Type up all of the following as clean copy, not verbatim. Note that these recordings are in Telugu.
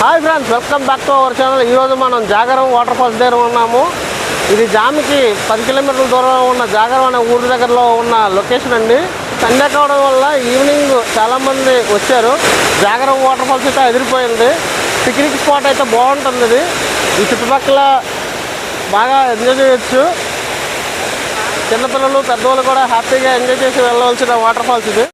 Hi friends, welcome back to our channel. ఈరోజు మనం జాగరం వాటర్ఫాల్స్ దగ్గర ఉన్నాము. ఇది జామికి 10 కిలోమీటర్ల దూరంలో ఉన్న జాగరం అనే ఊరి దగ్గరలో ఉన్న లొకేషన్ అండి. సండే కావడం వల్ల ఈవినింగ్ చాలామంది వచ్చారు. జాగరం వాటర్ఫాల్స్ అయితే ఎదిరిపోయింది. పిక్నిక్ స్పాట్ అయితే బాగుంటుంది. ఇది ఈ చుట్టుపక్కల బాగా ఎంజాయ్ చేయొచ్చు. చిన్నపిల్లలు పెద్దవాళ్ళు కూడా హ్యాపీగా ఎంజాయ్ చేసి వెళ్ళవలసిన వాటర్ఫాల్స్ ఇది.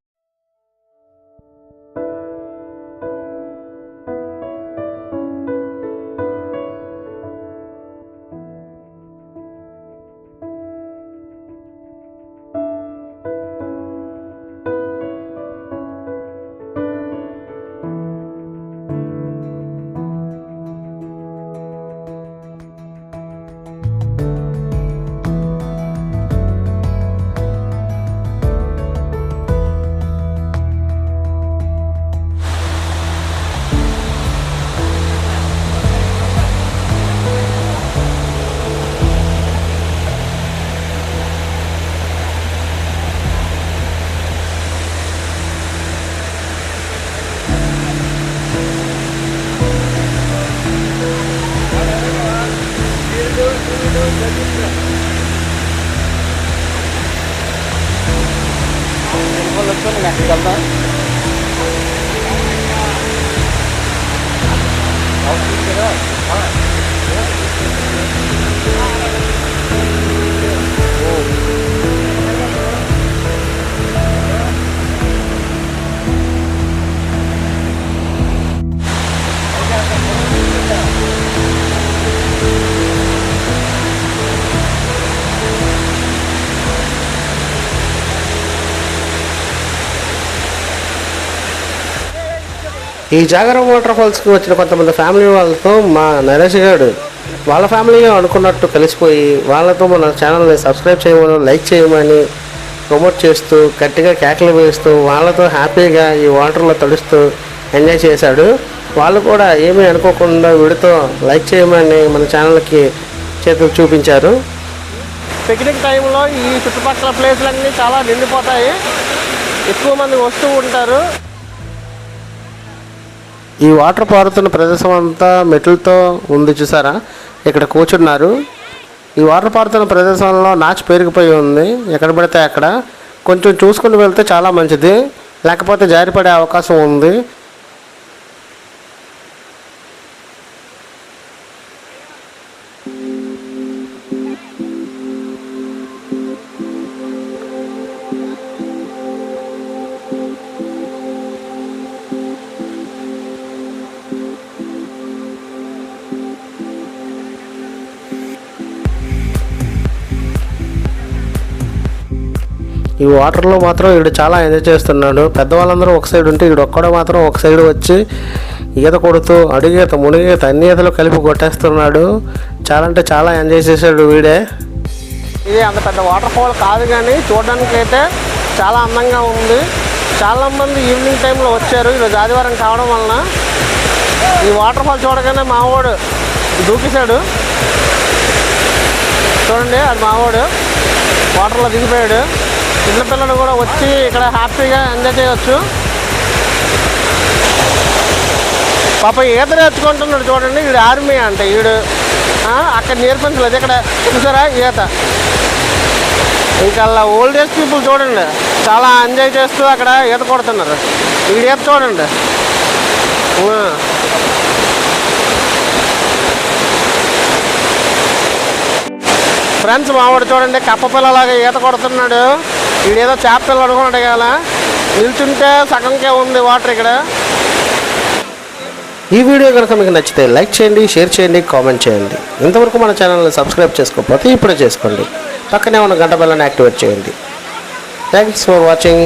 ఈ జాగరం వాటర్ఫాల్స్కి వచ్చిన కొంతమంది ఫ్యామిలీ వాళ్ళతో మా నరేష్ గారు వాళ్ళ ఫ్యామిలీ అనుకున్నట్టు కలిసిపోయి వాళ్ళతో మన ఛానల్ని సబ్స్క్రైబ్ చేయమని, లైక్ చేయమని ప్రమోట్ చేస్తూ గట్టిగా కేకలు వేస్తూ వాళ్ళతో హ్యాపీగా ఈ వాటర్లో తడుస్తూ ఎంజాయ్ చేశాడు. వాళ్ళు కూడా ఏమీ అనుకోకుండా వీడితో లైక్ చేయమని మన ఛానల్కి చేతులు చూపించారు. పిక్నిక్ టైంలో ఈ చుట్టుపక్కల ప్లేస్లన్నీ చాలా నిండిపోతాయి. ఎక్కువ మంది వస్తూ ఉంటారు. ఈ వాటర్ పారుతున్న ప్రదేశం అంతా మెట్లతో ఉంది, చూసారా? ఇక్కడ కూర్చున్నారు. ఈ వాటర్ పారుతున్న ప్రదేశంలో నాచు పెరిగిపోయి ఉంది. ఎక్కడ పడితే అక్కడ కొంచెం చూసుకుని వెళ్తే చాలా మంచిది, లేకపోతే జారిపడే అవకాశం ఉంది. ఈ వాటర్లో మాత్రం వీడు చాలా ఎంజాయ్ చేస్తున్నాడు. పెద్దవాళ్ళందరూ ఒక సైడ్ ఉంటే వీడు ఒక్కడే మాత్రం ఒక సైడ్ వచ్చి ఈత కొడుతూ అడుగీత మునిగీత అన్ని ఈతలు కలిపి కొట్టేస్తున్నాడు. చాలా అంటే చాలా ఎంజాయ్ చేశాడు వీడే. ఇది అంత పెద్ద వాటర్ ఫాల్ కాదు, కానీ చూడడానికి అయితే చాలా అందంగా ఉంది. చాలామంది ఈవినింగ్ టైంలో వచ్చారు. ఈరోజు ఆదివారం కావడం వలన ఈ వాటర్ ఫాల్ చూడగానే మావాడు దూకేశాడు. చూడండి, అది మావాడు వాటర్లో దిగిపోయాడు. చిన్నపిల్లలు కూడా వచ్చి ఇక్కడ హ్యాపీగా ఎంజాయ్ చేయవచ్చు. పాప ఈత నేర్చుకుంటున్నాడు చూడండి. వీడు ఆర్మీ అంటే వీడు అక్కడ నేర్పించలేదు, ఇక్కడ చూసారా ఈత. ఇంకా అలా ఓల్డ్ ఏజ్ పీపుల్ చూడండి చాలా ఎంజాయ్ చేస్తూ అక్కడ ఈత కొడుతున్నారు. వీడు ఈత చూడండి. ఫ్రెండ్స్, మావాడు చూడండి కప్ప పిల్లలాగా ఈత కొడుతున్నాడు. వీడేదో చేప పిల్లలు అనుకున్నాడు కదా, నిల్చుంటే సగంకే ఉంది వాటర్ ఇక్కడ. ఈ వీడియో కనుక మీకు నచ్చితే లైక్ చేయండి, షేర్ చేయండి, కామెంట్ చేయండి. ఇంతవరకు మన ఛానల్ని సబ్స్క్రైబ్ చేసుకోకపోతే ఇప్పుడే చేసుకోండి. పక్కనే ఉన్న గంట బెల్లని యాక్టివేట్ చేయండి. Thanks for watching.